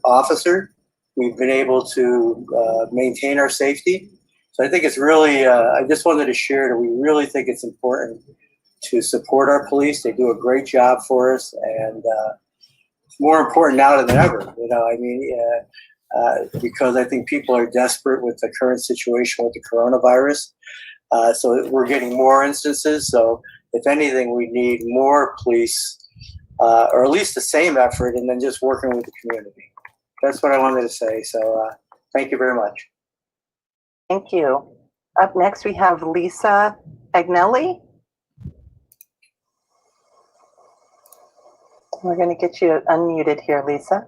officer. We've been able to maintain our safety. So I think it's really, I just wanted to share that we really think it's important to support our police. They do a great job for us, and it's more important now than ever. Because I think people are desperate with the current situation with the coronavirus. So we're getting more instances. So if anything, we need more police, or at least the same effort, and then just working with the community. That's what I wanted to say. So thank you very much. Thank you. Up next, we have Lisa Agnelli. We're going to get you unmuted here, Lisa.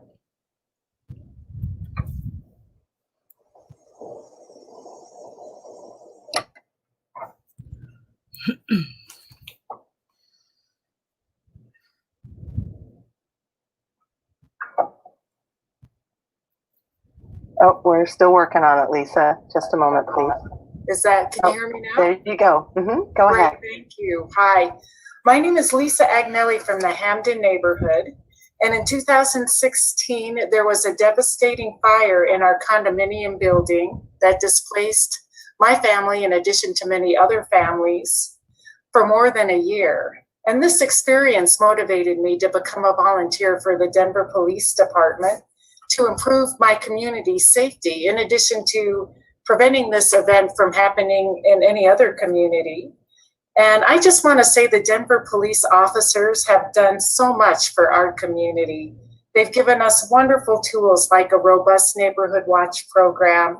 Oh, we're still working on it, Lisa. Just a moment, please. Can you hear me now? There you go. Go Great, ahead. thank you. Hi, my name is Lisa Agnelli from the Hamden neighborhood. And in 2016, there was a devastating fire in our condominium building that displaced my family, in addition to many other families, for more than a year. And this experience motivated me to become a volunteer for the Denver Police Department to improve my community's safety, in addition to preventing this event from happening in any other community. And I just want to say the Denver police officers have done so much for our community. They've given us wonderful tools like a robust neighborhood watch program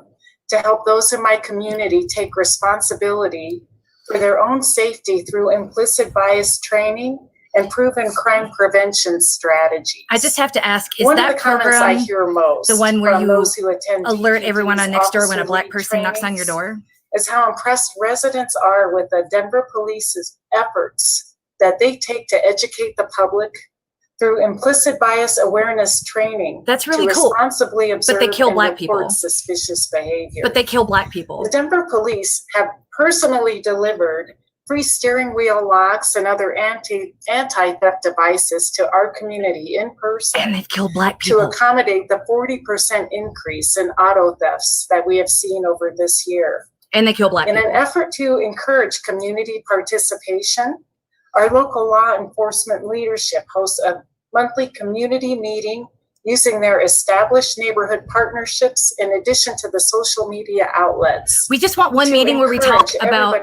to help those in my community take responsibility for their own safety through implicit bias training and proven crime prevention strategies. I just have to ask, is one that of the comments program I hear most the one where from you those who attend alert everyone on next door when a black officer person knocks on your trainings door? is how impressed residents are with the Denver Police's efforts that they take to educate the public through implicit bias awareness training. That's really to cool. responsibly observe But they kill and black report people. suspicious behavior. But they kill black people. The Denver Police have personally delivered free steering wheel locks and other anti-theft devices to our community in person. And they've killed black to people. accommodate the 40% increase in auto thefts that we have seen over this year. And they kill black In people. an effort to encourage community participation, our local law enforcement leadership hosts a monthly community meeting using their established neighborhood partnerships in addition to the social media outlets. We just want one meeting where we talk about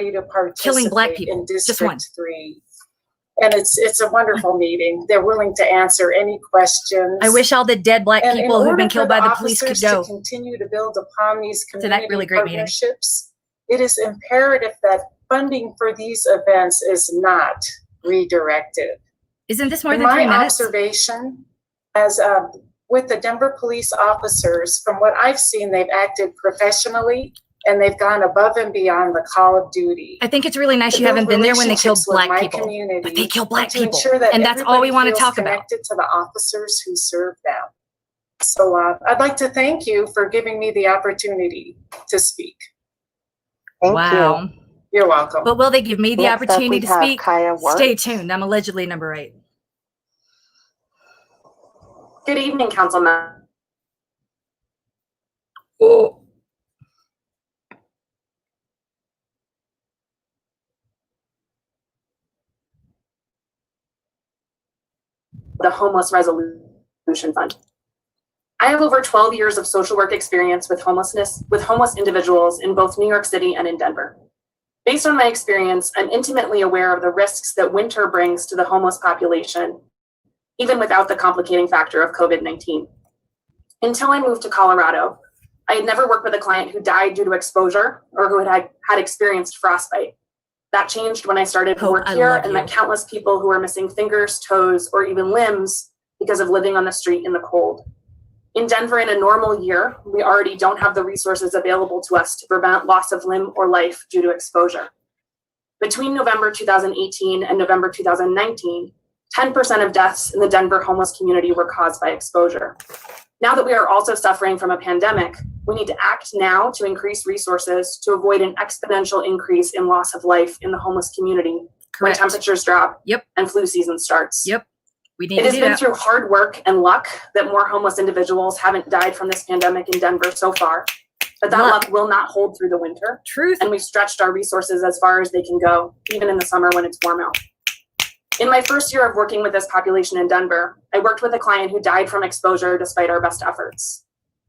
killing black participate people. in District Just one. 3. And it's a wonderful meeting. They're willing to answer any questions. I wish all the dead black And in people who've order been killed for by the police could officers go. to continue to build upon these To community that really great meeting. partnerships, it is imperative that funding for these events is not redirected. Isn't this more In than 3 my minutes? observation, as with the Denver police officers, from what I've seen, they've acted professionally and they've gone above and beyond the call of duty. I think it's really nice To you haven't build been there when they killed relationships with black my people. community But they kill black to people. ensure that And that's all we everybody want to feels talk about. connected to the officers who serve them. So I'd like to thank you for giving me the opportunity to speak. Thank Wow. you. You're welcome. But will they give me the Next up, opportunity we to have speak? Kaya Wirtz. Stay tuned. I'm allegedly number 8. Good evening, Councilman. Oh. The Homeless Resolution Fund. I have over 12 years of social work experience with homeless individuals in both New York City and in Denver. Based on my experience, I'm intimately aware of the risks that winter brings to the homeless population, even without the complicating factor of COVID-19. Until I moved to Colorado, I had never worked with a client who died due to exposure or who had experienced frostbite. That changed when I started to work here and met countless people who were missing fingers, toes, or even limbs because of living on the street in the cold. In Denver, in a normal year, we already don't have the resources available to us to prevent loss of limb or life due to exposure. Between November 2018 and November 2019, 10% of deaths in the Denver homeless community were caused by exposure. Now that we are also suffering from a pandemic, we need to act now to increase resources to avoid an exponential increase in loss of life in the homeless community when temperatures drop and flu season starts. We need It to has do been that. through hard work and luck that more homeless individuals haven't died from this pandemic in Denver so far. But that luck will not hold through the winter. Truth. And we've stretched our resources as far as they can go, even in the summer when it's warm out. In my first year of working with this population in Denver, I worked with a client who died from exposure despite our best efforts.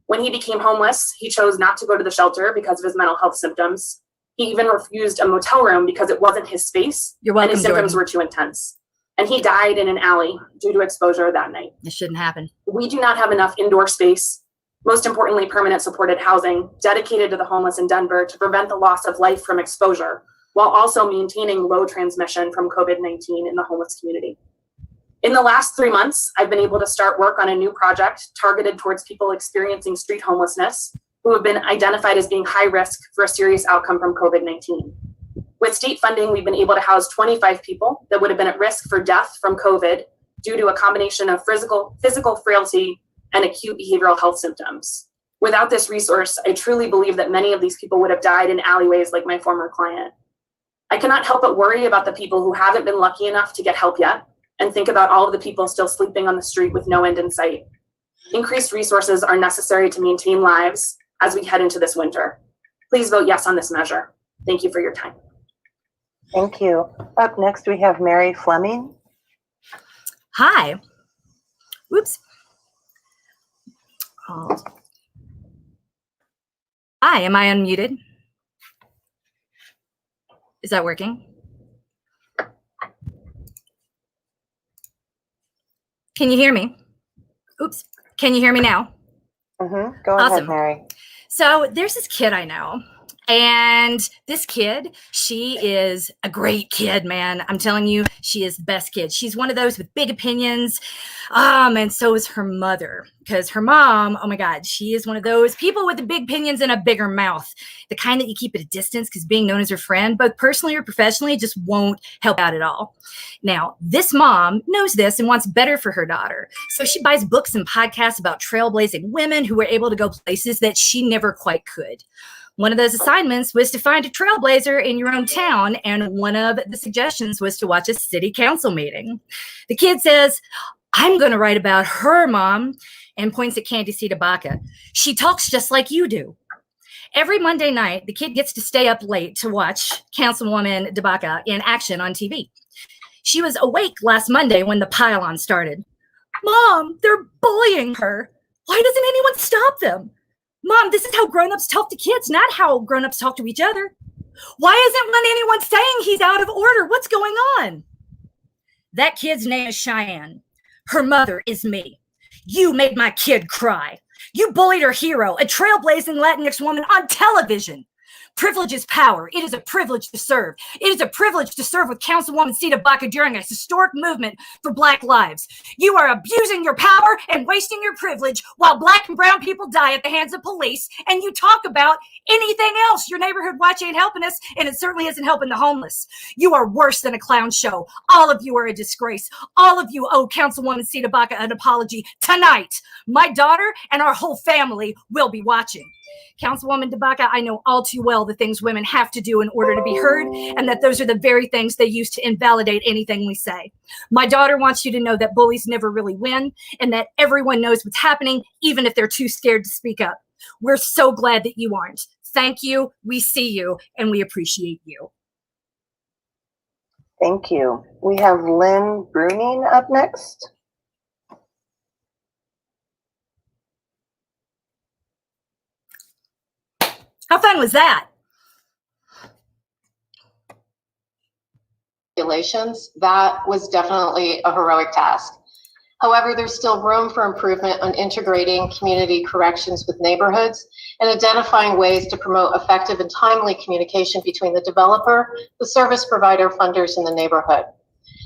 When he became homeless, he chose not to go to the shelter because of his mental health symptoms. He even refused a motel room because it wasn't his space. You're welcome, and his symptoms Jordan. were too intense. And he died in an alley due to exposure that night. It shouldn't happen. We do not have enough indoor space, most importantly, permanent supported housing dedicated to the homeless in Denver to prevent the loss of life from exposure, while also maintaining low transmission from COVID-19 in the homeless community. In the last 3 months, I've been able to start work on a new project targeted towards people experiencing street homelessness who have been identified as being high risk for a serious outcome from COVID-19. With state funding, we've been able to house 25 people that would have been at risk for death from COVID due to a combination of physical frailty and acute behavioral health symptoms. Without this resource, I truly believe that many of these people would have died in alleyways like my former client. I cannot help but worry about the people who haven't been lucky enough to get help yet, and think about all of the people still sleeping on the street with no end in sight. Increased resources are necessary to maintain lives as we head into this winter. Please vote yes on this measure. Thank you for your time. Thank you. Up next, we have Mary Fleming. Hi. Oops. Oh. Hi, am I unmuted? Is that working? Can you hear me? Oops. Can you hear me now? Go Awesome. ahead, Mary. So there's this kid I know. And this kid, she is a great kid, man. I'm telling you, she is the best kid. She's one of those with big opinions. And so is her mother, because her mom, oh my God, she is one of those people with the big opinions and a bigger mouth, the kind that you keep at a distance because being known as her friend, both personally or professionally, just won't help out at all. Now, this mom knows this and wants better for her daughter. So she buys books and podcasts about trailblazing women who were able to go places that she never quite could. One of those assignments was to find a trailblazer in your own town, and one of the suggestions was to watch a city council meeting. The kid says, I'm going to write about her mom, and points at Candy C. DeBaca. She talks just like you do. Every Monday night, the kid gets to stay up late to watch Councilwoman DeBaca in action on TV. She was awake last Monday when the pile-on started. Mom, they're bullying her. Why doesn't anyone stop them? Mom, this is how grown-ups talk to kids, not how grown-ups talk to each other. Why isn't anyone saying he's out of order? What's going on? That kid's name is Cheyenne. Her mother is me. You made my kid cry. You bullied her hero, a trailblazing Latinx woman on television. Privilege is power. It is a privilege to serve. It is a privilege to serve with Councilwoman C. DeBaca during a historic movement for Black lives. You are abusing your power and wasting your privilege while Black and brown people die at the hands of police, and you talk about anything else. Your neighborhood watch ain't helping us, and it certainly isn't helping the homeless. You are worse than a clown show. All of you are a disgrace. All of you owe Councilwoman C. DeBaca an apology tonight. My daughter and our whole family will be watching. Councilwoman DeBaca, I know all too well the things women have to do in order to be heard, and that those are the very things they use to invalidate anything we say. My daughter wants you to know that bullies never really win, and that everyone knows what's happening, even if they're too scared to speak up. We're so glad that you aren't. Thank you, we see you, and we appreciate you. Thank you. We have Lynn Bruning up next. How fun was that? That was definitely a heroic task. However, there's still room for improvement on integrating community corrections with neighborhoods and identifying ways to promote effective and timely communication between the developer, the service provider, funders, and the neighborhood.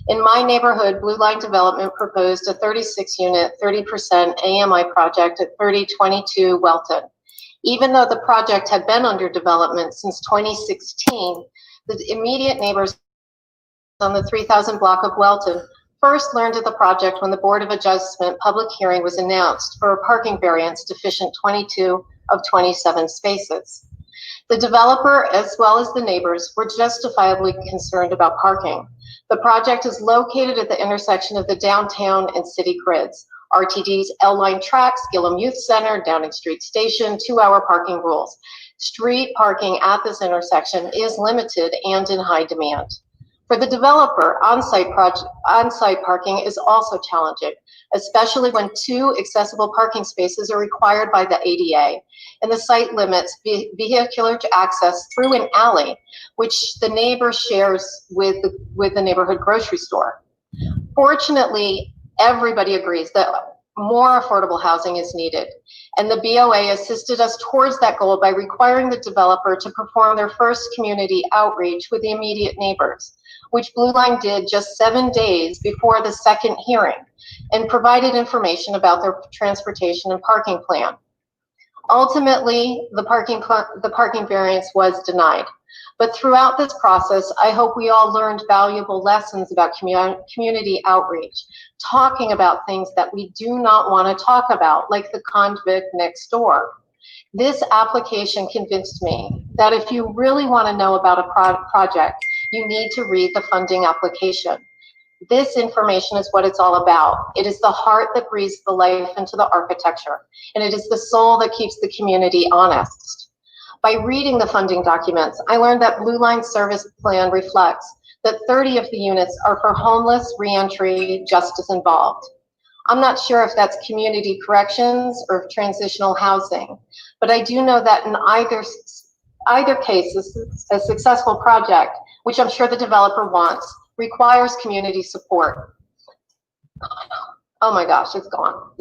In my neighborhood, Blue Line Development proposed a 36-unit, 30% AMI project at 3022 Welton. Even though the project had been under development since 2016, the immediate neighbors on the 3000 block of Welton first learned of the project when the Board of Adjustment public hearing was announced for a parking variance deficient 22 of 27 spaces. The developer, as well as the neighbors, were justifiably concerned about parking. The project is located at the intersection of the downtown and city grids, RTD's L-Line tracks, Gillum Youth Center, Downing Street Station, 2-hour parking rules. Street parking at this intersection is limited and in high demand. For the developer, on-site parking is also challenging, especially when 2 accessible parking spaces are required by the ADA, and the site limits vehicular access through an alley, which the neighbor shares with the neighborhood grocery store. Fortunately, everybody agrees that more affordable housing is needed, and the BOA assisted us towards that goal by requiring the developer to perform their first community outreach with the immediate neighbors, which Blue Line did just 7 days before the second hearing, and provided information about their transportation and parking plan. Ultimately, the parking variance was denied. But throughout this process, I hope we all learned valuable lessons about community outreach, talking about things that we do not want to talk about, like the convict next door. This application convinced me that if you really want to know about a project, you need to read the funding application. This information is what it's all about. It is the heart that breathes the life into the architecture, and it is the soul that keeps the community honest. By reading the funding documents, I learned that Blue Line service plan reflects that 30 of the units are for homeless reentry justice involved. I'm not sure if that's community corrections or transitional housing, but I do know that in either case, a successful project, which I'm sure the developer wants, requires community support. Oh my gosh, it's gone.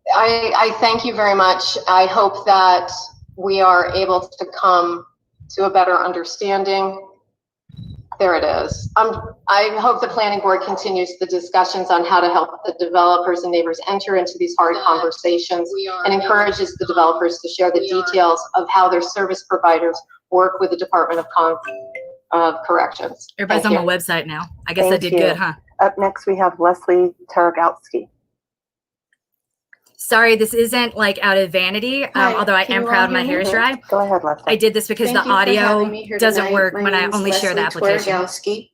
I thank you very much. I hope that we are able to come to a better understanding. There it is. I hope the planning board continues the discussions on how to help the developers and neighbors enter into these hard conversations and encourages the developers to share the details of how their service providers work with the Department of Corrections. Everybody's Thank on my website now. I guess I Thank did you. good, huh? Up next, we have Leslie Taragowski. Sorry, this isn't like out of vanity, Hi, although I can am you proud all my hear hair me? is dry. Go ahead, Leslie. I did this because Thank the you for having audio me here doesn't tonight. work My when I name's only share the Leslie application. Twarogowski.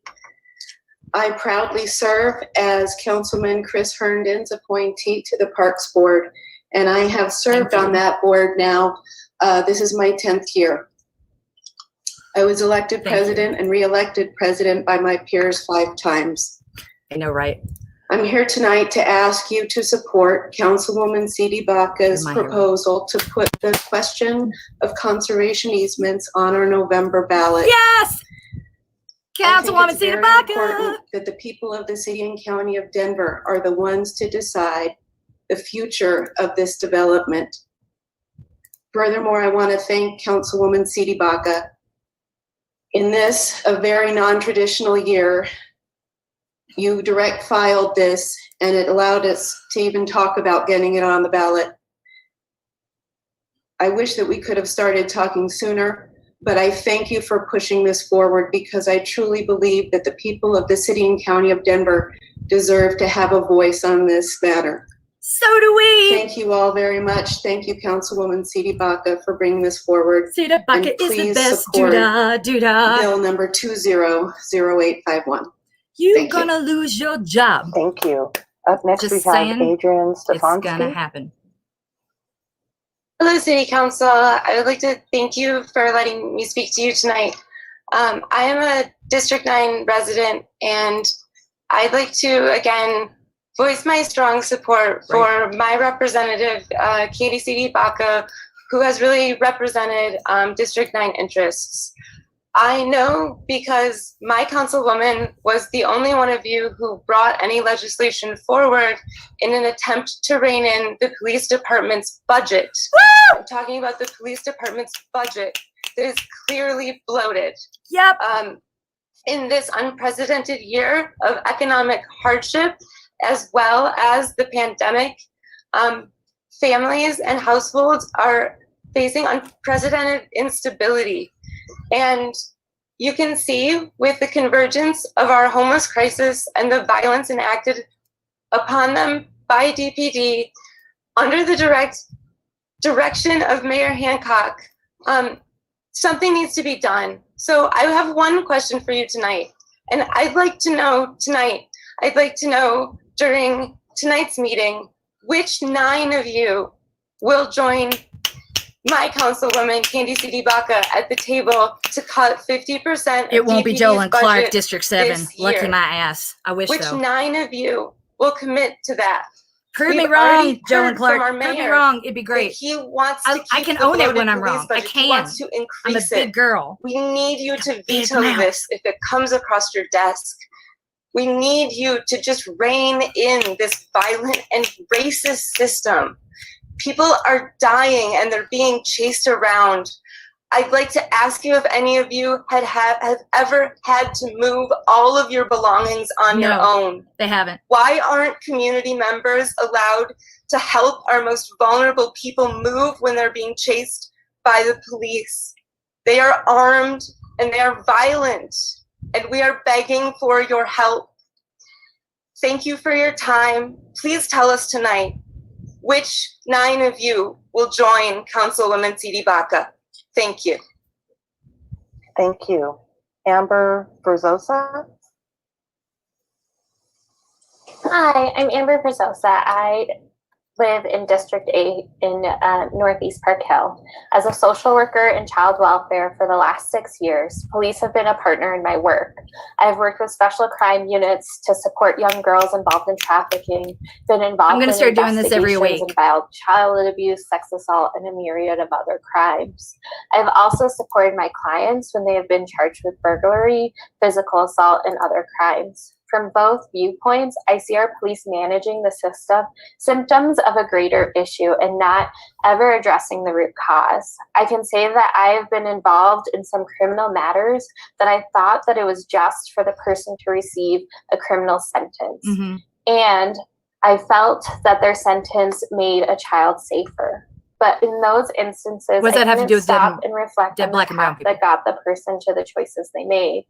I proudly serve as Councilman Chris Herndon's appointee to the Parks Board, and I have served Thank you. on that board now. This is my 10th year. I was elected Thank you. president and re-elected president by my peers 5 times. I know, right? I'm here tonight to ask you to support Councilwoman C.D. Baca's You're my hero. proposal to put the question of conservation easements on our November ballot. Yes! I think Councilwoman it's Cedar very Baca! important that the people of the city and county of Denver are the ones to decide the future of this development. Furthermore, I want to thank Councilwoman C.D. Baca. In this, a very non-traditional year, you direct filed this, and it allowed us to even talk about getting it on the ballot. I wish that we could have started talking sooner, but I thank you for pushing this forward because I truly believe that the people of the city and county of Denver deserve to have a voice on this matter. So do we! Thank you all very much. Thank you, Councilwoman C.D. Baca, for bringing this forward. Cedar Baca And is the please best. support Doodah. Bill number 200851. You're Thank you. gonna lose your job. Thank you. Up next, Just we have saying, Adrian It's gonna Stefanski. happen. Hello, City Council. I would like to thank you for letting me speak to you tonight. I am a District 9 resident, and I'd like to, again, voice my strong support for my representative, Katie C.D. Baca, who has really represented District 9 interests. I know because my councilwoman was the only one of you who brought any legislation forward in an attempt to rein in the police department's budget. Woo! I'm talking about the police department's budget that is clearly bloated. Yep. In this unprecedented year of economic hardship, as well as the pandemic, families and households are facing unprecedented instability. And you can see with the convergence of our homeless crisis and the violence enacted upon them by DPD under the direct direction of Mayor Hancock, something needs to be done. So I have one question for you tonight. And I'd like to know during tonight's meeting, which 9 of you will join my councilwoman, Candy C.D. Baca, at the table to cut 50%. It won't be Joel and Clark, budget District 7. this Lucky year. my ass. I wish Which so. 9 of you will commit to that? Prove me We've wrong, already Joel heard and Clark. from our Prove me mayor wrong. It'd be that great. he wants to I keep can the own it bloated when I'm police wrong. I budget. He can. wants to I'm a increase big it. girl. We need you to big veto mouth. this if it comes across your desk. We need you to just rein in this violent and racist system. People are dying and they're being chased around. I'd like to ask you if any of you have ever had to move all of your belongings on your No. own. They haven't. Why aren't community members allowed to help our most vulnerable people move when they're being chased by the police? They are armed and they are violent, and we are begging for your help. Thank you for your time. Please tell us tonight which 9 of you will join Councilwoman C.D. Baca. Thank you. Thank you. Amber Verzosa? Hi, I'm Amber Verzosa. I live in District 8 in Northeast Park Hill. As a social worker in child welfare for the last 6 years, police have been a partner in my work. I've worked with special crime units to support young girls involved in trafficking, been involved I'm gonna in start doing this every investigations week. about child abuse, sex assault, and a myriad of other crimes. I've also supported my clients when they have been charged with burglary, physical assault, and other crimes. From both viewpoints, I see our police managing the symptoms of a greater issue and not ever addressing the root cause. I can say that I have been involved in some criminal matters that I thought that it was just for the person to receive a criminal sentence. Mm-hmm. And I felt that their sentence made a child safer. But in those instances, What does that have to do with stop dead- and reflect dead on black the and brown path people? that got the person to the choices they made.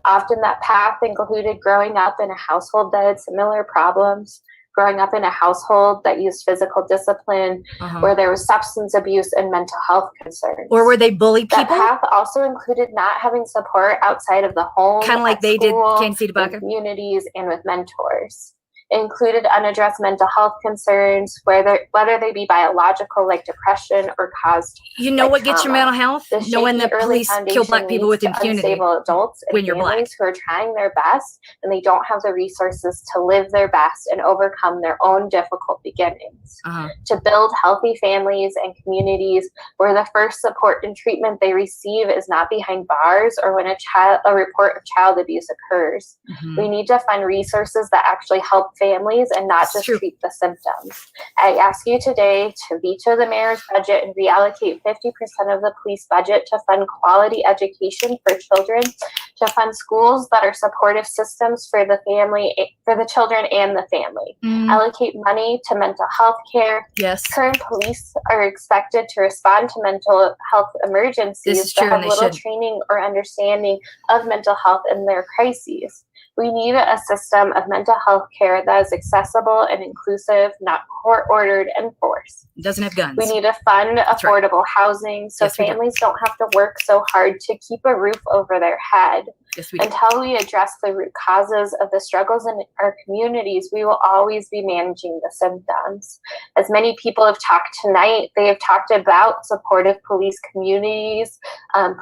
Often that path included growing up in a household that had similar problems, growing up in a household that used physical discipline, where there was substance abuse and mental health concerns. Or were they bullied That people? path also included not having support outside of the home, Kind of like at they did school, Candy C.D. in Baca? communities, and with mentors. It included unaddressed mental health concerns, whether they be biological like depression or caused You know by what gets your trauma. mental health? The Knowing shaky that early police kill foundation black people with leads to impunity unstable adults and when you're black. families who are trying their best and they don't have the resources to live their best and overcome their own difficult beginnings. To build healthy families and communities where the first support and treatment they receive is not behind bars or when a report of child abuse occurs. We need to find resources that actually help families and not just treat the symptoms. I ask you today to veto the mayor's budget and reallocate 50% of the police budget to fund quality education for children, to fund schools that are supportive systems for the family, for the children and the family. Allocate money to mental health care. Yes. Current police are expected to respond to mental health emergencies This is true, but and have they little should. training or understanding of mental health in their crises. We need a system of mental health care that is accessible and inclusive, not court-ordered and forced. It doesn't have guns. We need to fund That's right. affordable housing so Yes, we do. families don't have to work so hard to keep a roof over their head. Yes, we do. Until we address the root causes of the struggles in our communities, we will always be managing the symptoms. As many people have talked tonight, they have talked about supportive police communities,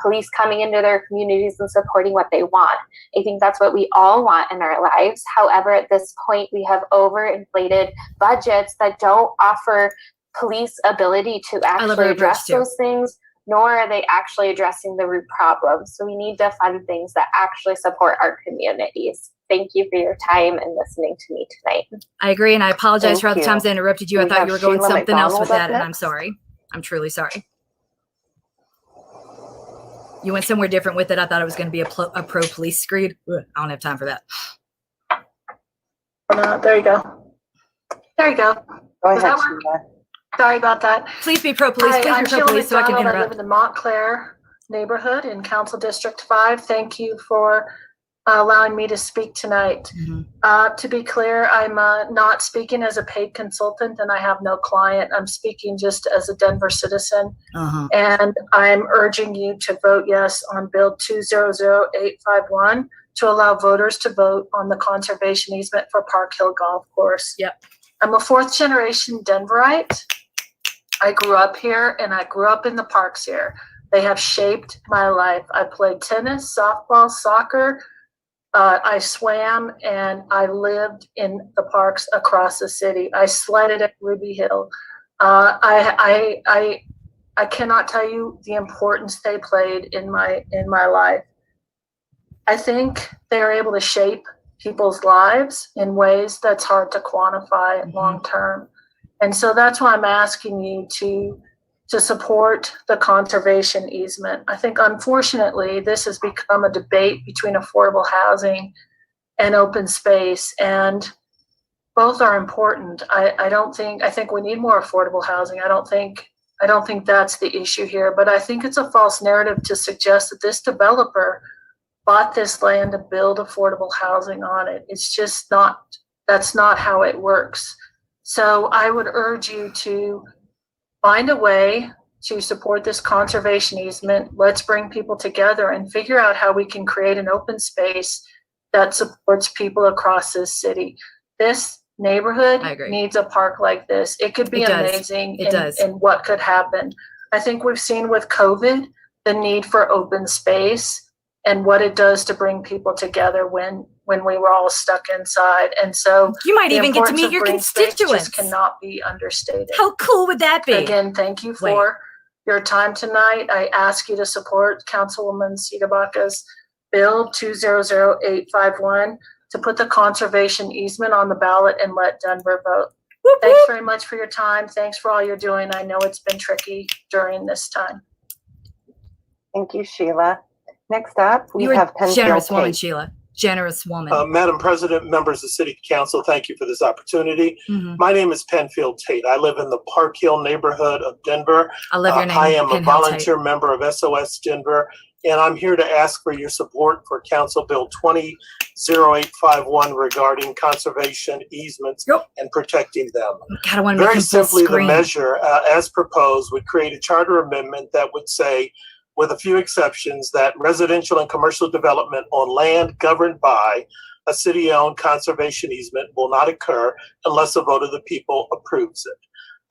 police coming into their communities and supporting what they want. I think that's what we all want in our lives. However, at this point, we have overinflated budgets that don't offer police ability to love actually our approach address too. those things, nor are they actually addressing the root problems. So we need to fund things that actually support our communities. Thank you for your time and listening to me tonight. I agree, and I apologize Thank for all the you. times I interrupted you. I We thought have you were going Sheila something else with McDonald that, up and I'm next. sorry. I'm truly sorry. You went somewhere different with it. I thought it was going to be a pro-police screed. Ugh, I don't have time for that. There you go. There you go. Go Does ahead, that work? Sheila. Sorry about that. Please be pro-police. Hi, Please I'm be Sheila pro-police so I can McDonald. I live interrupt. in the Montclair neighborhood in Council District 5. Thank you for allowing me to speak tonight. To be clear, I'm not speaking as a paid consultant and I have no client. I'm speaking just as a Denver citizen. And I'm urging you to vote yes on Bill 200851 to allow voters to vote on the conservation easement for Park Hill Golf Course. Yep. I'm a fourth generation Denverite. I grew up here and I grew up in the parks here. They have shaped my life. I played tennis, softball, soccer. I swam and I lived in the parks across the city. I sledded at Ruby Hill. I cannot tell you the importance they played in my life. I think they're able to shape people's lives in ways that's hard to quantify long term. And so that's why I'm asking you to support the conservation easement. I think, unfortunately, this has become a debate between affordable housing and open space, and both are important. I think we need more affordable housing. I don't think that's the issue here, but I think it's a false narrative to suggest that this developer bought this land to build affordable housing on it. It's just not, that's not how it works. So I would urge you to find a way to support this conservation easement. Let's bring people together and figure out how we can create an open space that supports people across this city. This neighborhood needs a park like this. It could be amazing in what could happen. I think we've seen with COVID the need for open space and what it does to bring people together when we were all stuck inside. And so you might even get to meet your constituents. Just cannot be understated. How cool would that be? Again, thank you for your time tonight. I ask you to support Councilwoman Citibaka's Bill 200851 to put the conservation easement on the ballot and let Denver vote. Whoop, Thanks whoop. very much for your time. Thanks for all you're doing. I know it's been tricky during this time. Thank you, Sheila. Next up, we You're have a Penfield generous woman, Tate. Sheila. Generous woman. Madam President, members of City Council, thank you for this opportunity. My name is Penfield Tate. I live in the Park Hill neighborhood of Denver. I love your name. I am a Penfield volunteer Tate. member of SOS Denver, and I'm here to ask for your support for Council Bill 200851 regarding conservation easements and protecting them. God, I want to make Very him full simply, the screen. measure as proposed would create a charter amendment that would say, with a few exceptions, that residential and commercial development on land governed by a city-owned conservation easement will not occur unless a vote of the people approves it.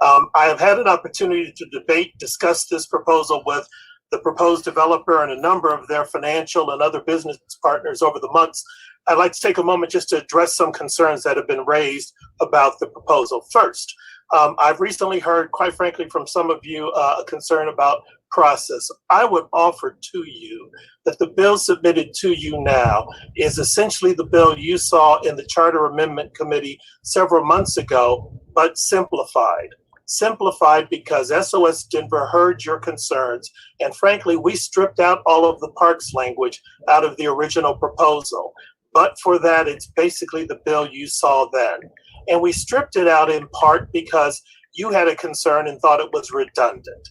I have had an opportunity to discuss this proposal with the proposed developer and a number of their financial and other business partners over the months. I'd like to take a moment just to address some concerns that have been raised about the proposal. First, I've recently heard, quite frankly, from some of you, a concern about process. I would offer to you that the bill submitted to you now is essentially the bill you saw in the Charter Amendment Committee several months ago, but simplified. Simplified because SOS Denver heard your concerns, and frankly, we stripped out all of the parks language out of the original proposal. But for that, it's basically the bill you saw then. And we stripped it out in part because you had a concern and thought it was redundant.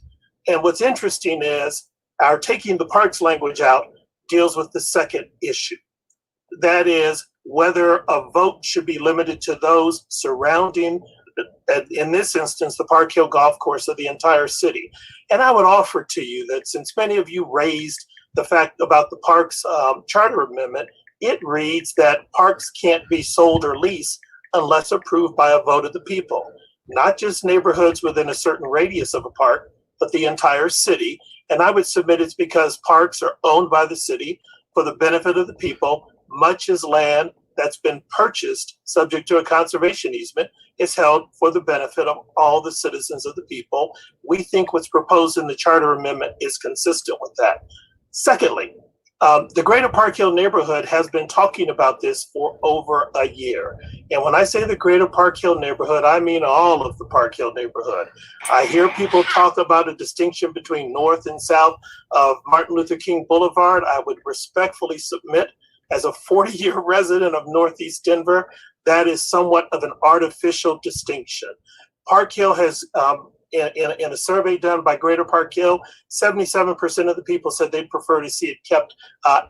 And what's interesting is our taking the parks language out deals with the second issue. That is whether a vote should be limited to those surrounding, in this instance, the Park Hill Golf Course of the entire city. And I would offer to you that since many of you raised the fact about the parks charter amendment, it reads that parks can't be sold or leased unless approved by a vote of the people, not just neighborhoods within a certain radius of a park, but the entire city. And I would submit it's because parks are owned by the city for the benefit of the people, much as land that's been purchased subject to a conservation easement is held for the benefit of all the citizens of the people. We think what's proposed in the charter amendment is consistent with that. Secondly, the greater Park Hill neighborhood has been talking about this for over a year. And when I say the greater Park Hill neighborhood, I mean all of the Park Hill neighborhood. I hear people talk about a distinction between north and south of Martin Luther King Boulevard. I would respectfully submit, as a 40-year resident of Northeast Denver, that is somewhat of an artificial distinction. Park Hill has, in a survey done by Greater Park Hill, 77% of the people said they'd prefer to see it kept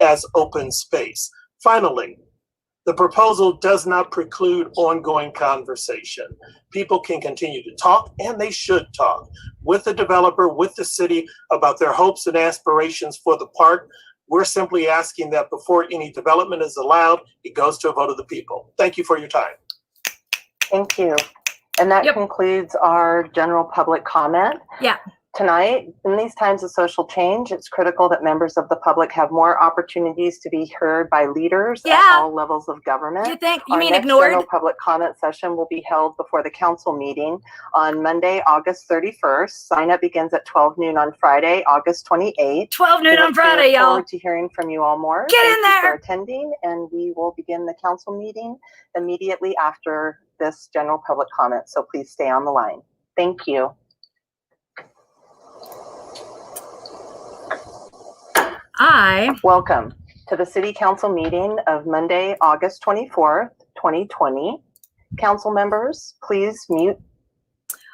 as open space. Finally, the proposal does not preclude ongoing conversation. People can continue to talk, and they should talk, with the developer, with the city, about their hopes and aspirations for the park. We're simply asking that before any development is allowed, it goes to a vote of the people. Thank you for your time. Thank you. And that concludes our general public comment. Yeah. Tonight, in these times of social change, it's critical that members of the public have more opportunities to be heard by leaders at all levels of government. You mean ignored? General public comment session will be held before the council meeting on Monday, August 31st. Sign up begins at 12 noon on Friday, August 28th. 12 noon on Friday, y'all. Look forward to hearing from you all more. Get in Thank you there. for attending, and we will begin the council meeting immediately after this general public comment. So please stay on the line. Thank you. Welcome to the City Council meeting of Monday, August 24th, 2020. Council members, please mute.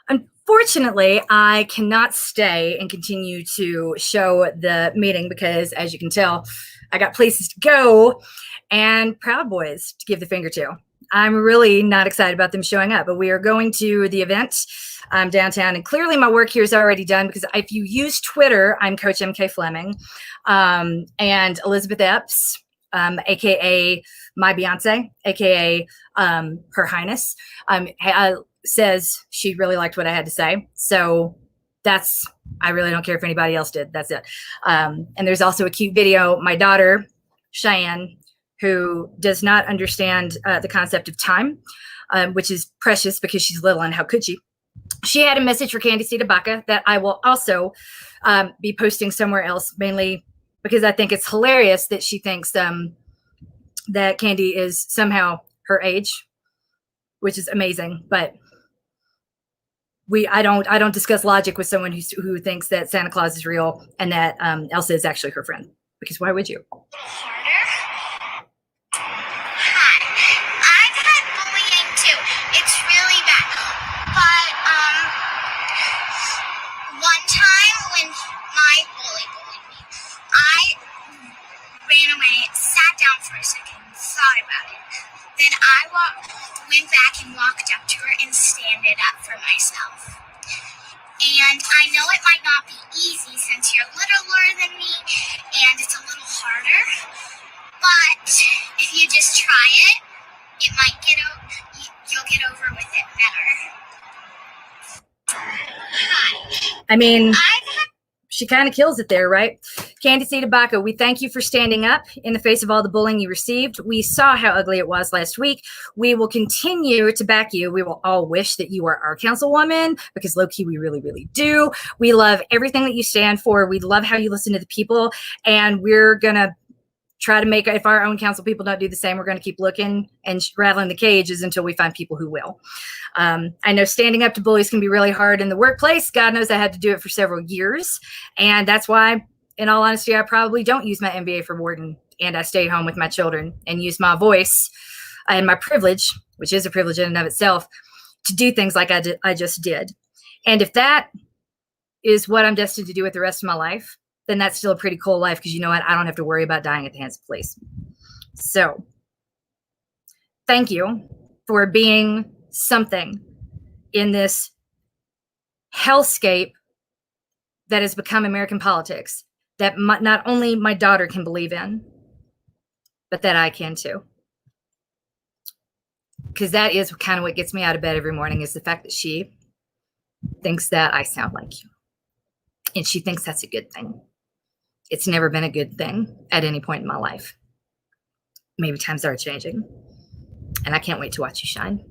Unfortunately, I cannot stay and continue to show the meeting because, as you can tell, I got places to go and Proud Boys to give the finger to. I'm really not excited about them showing up, but we are going to the event downtown, and clearly my work here is already done because if you use Twitter, I'm Coach MK Fleming, and Elizabeth Epps, aka my Beyonce, aka Her Highness, says she really liked what I had to say. So I really don't care if anybody else did. That's it. And there's also a cute video. My daughter, Cheyenne, who does not understand the concept of time, which is precious because she's little, and how could she? She had a message for Candy C. Tabaka that I will also be posting somewhere else, mainly because I think it's hilarious that she thinks that Candy is somehow her age, which is amazing. But I don't discuss logic with someone who thinks that Santa Claus is real and that Elsa is actually her friend, because why would you? One time when my bully bullied me, I ran away, sat down for a second, thought about it. Then I went back and walked up to her and standed up for myself. And I know it might not be easy since you're littler than me and it's a little harder, but if you just try it, you'll get over with it better. I mean, she kind of kills it there, right? Candy C. Tabaka, we thank you for standing up in the face of all the bullying you received. We saw how ugly it was last week. We will continue to back you. We will all wish that you are our councilwoman, because low-key, we really, really do. We love everything that you stand for. We love how you listen to the people, and we're going to try to make, if our own council people don't do the same, we're going to keep looking and rattling the cages until we find people who will. I know standing up to bullies can be really hard in the workplace. God knows I had to do it for several years. And that's why, in all honesty, I probably don't use my MBA for warden, and I stay home with my children and use my voice and my privilege, which is a privilege in and of itself, to do things like I just did. And if that is what I'm destined to do with the rest of my life, then that's still a pretty cool life, because you know what? I don't have to worry about dying at the hands of police. So thank you for being something in this hellscape that has become American politics, that not only my daughter can believe in, but that I can too. Because that is kind of what gets me out of bed every morning, is the fact that she thinks that I sound like you. And she thinks that's a good thing. It's never been a good thing at any point in my life. Maybe times are changing. And I can't wait to watch you shine.